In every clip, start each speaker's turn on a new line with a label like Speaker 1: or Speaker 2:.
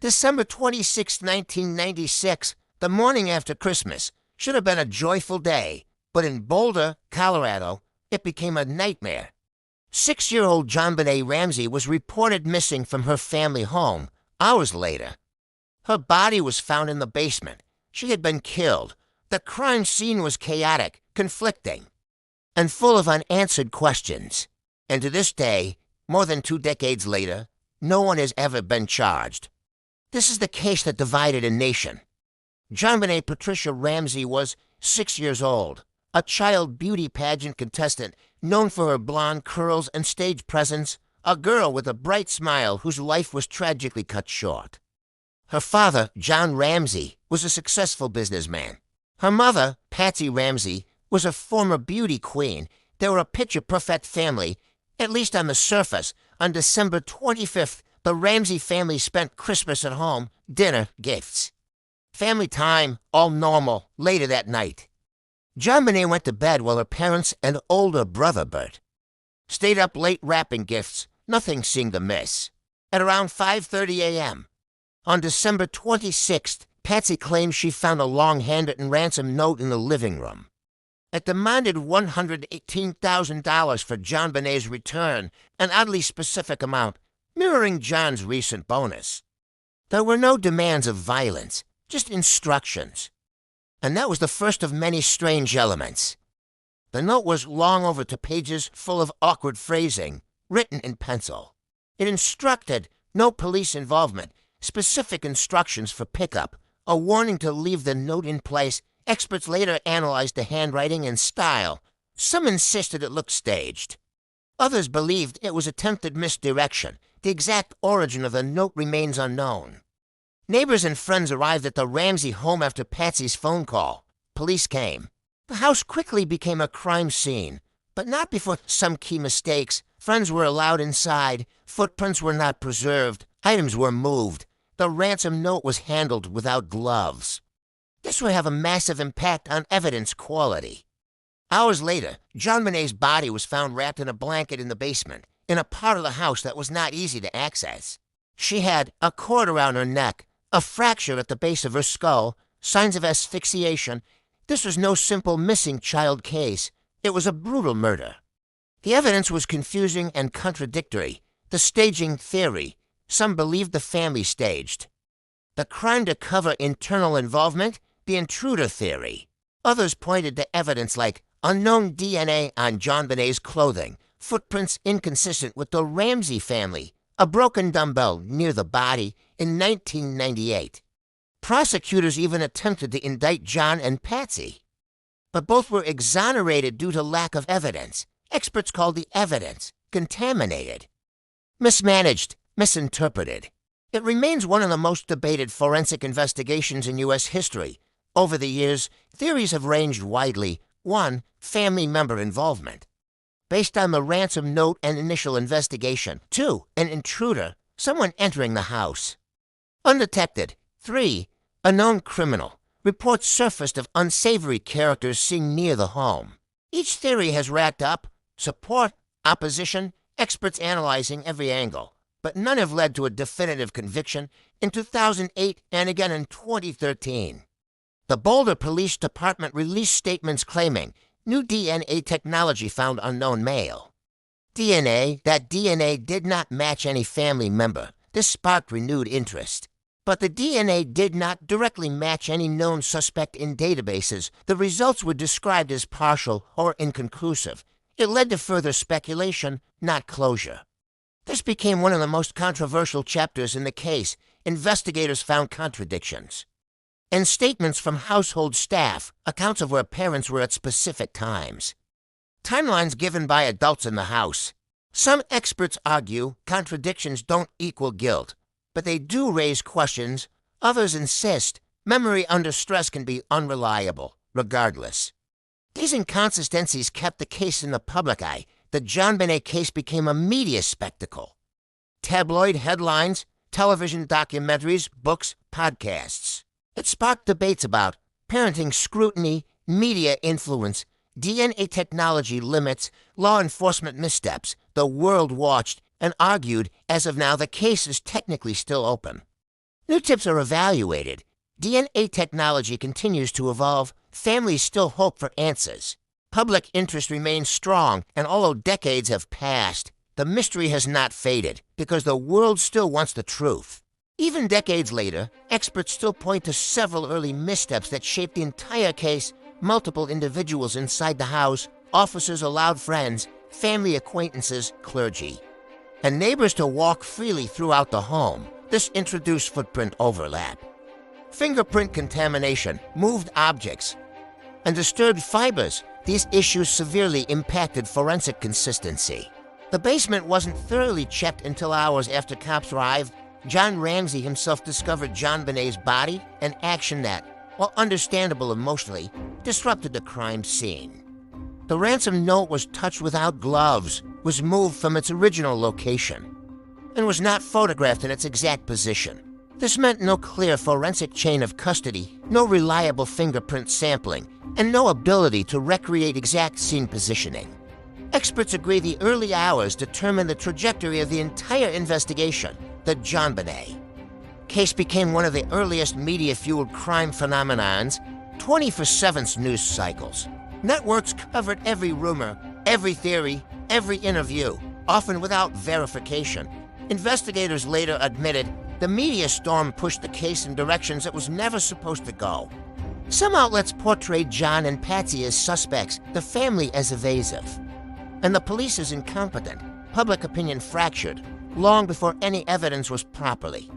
Speaker 1: December 26, 1996, the morning after Christmas, should have been a joyful day, but in Boulder, Colorado, it became a nightmare. 6-year-old JonBenét Ramsey was reported missing from her family home hours later. Her body was found in the basement. She had been killed. The crime scene was chaotic, conflicting, and full of unanswered questions. And to this day, more than 2 decades later, no one has ever been charged. This is the case that divided a nation. JonBenét Patricia Ramsey was 6 years old, a child beauty pageant contestant known for her blonde curls and stage presence, a girl with a bright smile whose life was tragically cut short. Her father, John Ramsey, was a successful businessman. Her mother, Patsy Ramsey, was a former beauty queen. They were a picture-perfect family, at least on the surface. On December 25th, the Ramsey family spent Christmas at home, dinner, gifts. Family time, all normal, later that night. JonBenét went to bed while her parents and older brother, Bert, stayed up late wrapping gifts. Nothing seemed amiss. At around 5:30 a.m., on December 26th, Patsy claimed she found a long handwritten ransom note in the living room. It demanded $118,000 for JonBenét's return, an oddly specific amount, mirroring John's recent bonus. There were no demands of violence, just instructions. And that was the first of many strange elements. The note was long over 2 pages full of awkward phrasing, written in pencil. It instructed no police involvement, specific instructions for pickup, a warning to leave the note in place. Experts later analyzed the handwriting and style. Some insisted it looked staged. Others believed it was attempted misdirection. The exact origin of the note remains unknown. Neighbors and friends arrived at the Ramsey home after Patsy's phone call. Police came. The house quickly became a crime scene, but not before some key mistakes. Friends were allowed inside. Footprints were not preserved. Items were moved. The ransom note was handled without gloves. This would have a massive impact on evidence quality. Hours later, JonBenét's body was found wrapped in a blanket in the basement, in a part of the house that was not easy to access. She had a cord around her neck, a fracture at the base of her skull, signs of asphyxiation. This was no simple missing child case. It was a brutal murder. The evidence was confusing and contradictory. The staging theory. Some believed the family staged. The crime to cover internal involvement. The intruder theory. Others pointed to evidence like unknown DNA on JonBenét's clothing, footprints inconsistent with the Ramsey family, a broken dumbbell near the body in 1998. Prosecutors even attempted to indict John and Patsy, but both were exonerated due to lack of evidence. Experts called the evidence contaminated, mismanaged, misinterpreted. It remains one of the most debated forensic investigations in U.S. history. Over the years, theories have ranged widely. 1. Family member involvement, based on the ransom note and initial investigation. 2. An intruder, someone entering the house. Undetected. 3. A known criminal. Reports surfaced of unsavory characters seen near the home. Each theory has racked up support, opposition, experts analyzing every angle, but none have led to a definitive conviction in 2008 and again in 2013. The Boulder Police Department released statements claiming new DNA technology found unknown male. That DNA did not match any family member. This sparked renewed interest. But the DNA did not directly match any known suspect in databases. The results were described as partial or inconclusive. It led to further speculation, not closure. This became one of the most controversial chapters in the case. Investigators found contradictions. And statements from household staff, accounts of where parents were at specific times. Timelines given by adults in the house. Some experts argue contradictions don't equal guilt, but they do raise questions. Others insist memory under stress can be unreliable, regardless. These inconsistencies kept the case in the public eye. The JonBenét case became a media spectacle. Tabloid headlines, television documentaries, books, podcasts. It sparked debates about parenting scrutiny, media influence, DNA technology limits, law enforcement missteps. The world watched and argued. As of now, the case is technically still open. New tips are evaluated. DNA technology continues to evolve. Families still hope for answers. Public interest remains strong, and although decades have passed, the mystery has not faded because the world still wants the truth. Even decades later, experts still point to several early missteps that shaped the entire case. Multiple individuals inside the house, officers allowed friends, family acquaintances, clergy, and neighbors to walk freely throughout the home. This introduced footprint overlap, fingerprint contamination, moved objects, and disturbed fibers. These issues severely impacted forensic consistency. The basement wasn't thoroughly checked until hours after cops arrived. John Ramsey himself discovered JonBenét's body, an action that, while understandable emotionally, disrupted the crime scene. The ransom note was touched without gloves, was moved from its original location, and was not photographed in its exact position. This meant no clear forensic chain of custody, no reliable fingerprint sampling, and no ability to recreate exact scene positioning. Experts agree the early hours determined the trajectory of the entire investigation. The JonBenét case became one of the earliest media-fueled crime phenomenons, 24/7 news cycles. Networks covered every rumor, every theory, every interview, often without verification. Investigators later admitted the media storm pushed the case in directions it was never supposed to go. Some outlets portrayed John and Patsy as suspects, the family as evasive, and the police as incompetent. Public opinion fractured long before any evidence was properly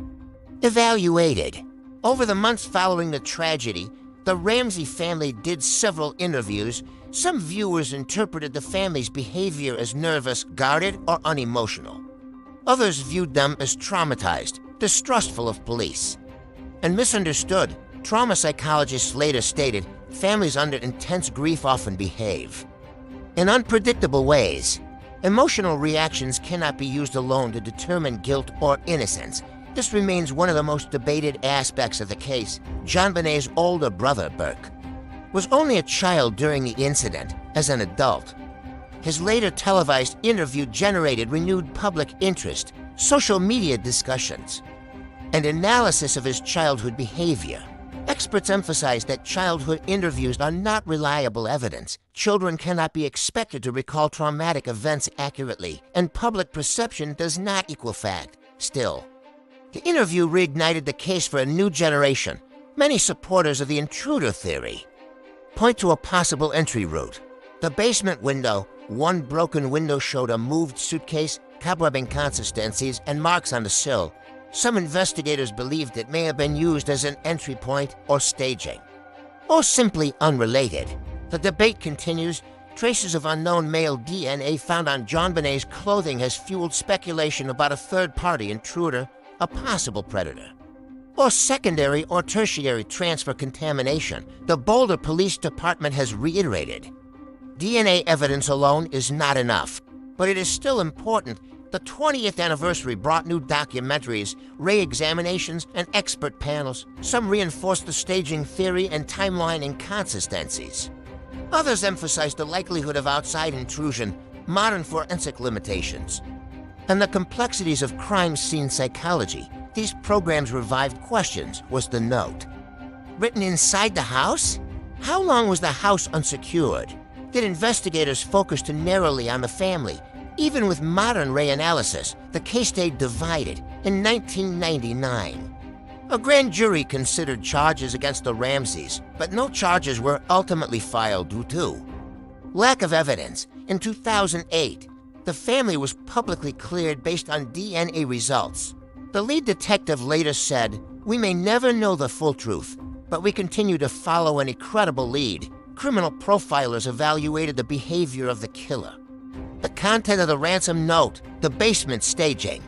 Speaker 1: evaluated. Over the months following the tragedy, the Ramsey family did several interviews. Some viewers interpreted the family's behavior as nervous, guarded, or unemotional. Others viewed them as traumatized, distrustful of police, and misunderstood. Trauma psychologists later stated families under intense grief often behave in unpredictable ways. Emotional reactions cannot be used alone to determine guilt or innocence. This remains one of the most debated aspects of the case. JonBenét's older brother, Burke, was only a child during the incident. As an adult, his later televised interview generated renewed public interest, social media discussions, and analysis of his childhood behavior. Experts emphasize that childhood interviews are not reliable evidence. Children cannot be expected to recall traumatic events accurately, and public perception does not equal fact. Still, the interview reignited the case for a new generation. Many supporters of the intruder theory point to a possible entry route. The basement window, one broken window showed a moved suitcase, cobweb inconsistencies, and marks on the sill. Some investigators believed it may have been used as an entry point or staging, or simply unrelated. The debate continues. Traces of unknown male DNA found on JonBenét's clothing has fueled speculation about a third-party intruder, a possible predator, or secondary or tertiary transfer contamination. The Boulder Police Department has reiterated DNA evidence alone is not enough, but it is still important. The 20th anniversary brought new documentaries, re-examinations, and expert panels. Some reinforced the staging theory and timeline inconsistencies. Others emphasized the likelihood of outside intrusion, modern forensic limitations, and the complexities of crime scene psychology. These programs revived questions. Was the note written inside the house? How long was the house unsecured? Did investigators focus too narrowly on the family? Even with modern ray analysis, the case stayed divided. In 1999, a grand jury considered charges against the Ramseys, but no charges were ultimately filed due to lack of evidence. In 2008, the family was publicly cleared based on DNA results. The lead detective later said, "We may never know the full truth, but we continue to follow an incredible lead." Criminal profilers evaluated the behavior of the killer, the content of the ransom note, the basement staging,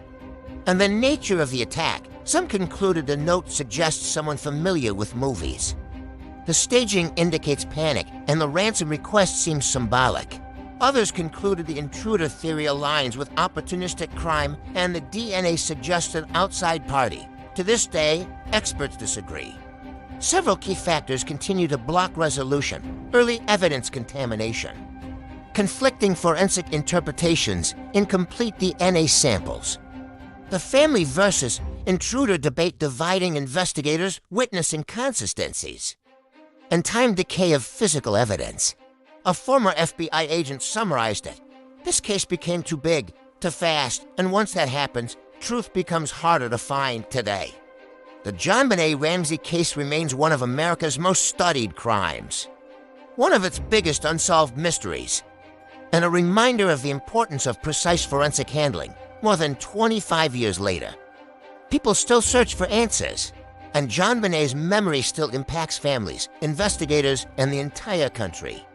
Speaker 1: and the nature of the attack. Some concluded the note suggests someone familiar with movies. The staging indicates panic, and the ransom request seems symbolic. Others concluded the intruder theory aligns with opportunistic crime, and the DNA suggests an outside party. To this day, experts disagree. Several key factors continue to block resolution. Early evidence contamination, conflicting forensic interpretations, incomplete DNA samples. The family versus intruder debate dividing investigators, witness inconsistencies, and time decay of physical evidence. A former FBI agent summarized it. This case became too big, too fast, and once that happens, truth becomes harder to find today. The JonBenét Ramsey case remains one of America's most studied crimes, one of its biggest unsolved mysteries, and a reminder of the importance of precise forensic handling more than 25 years later. People still search for answers, and JonBenét's memory still impacts families, investigators, and the entire country.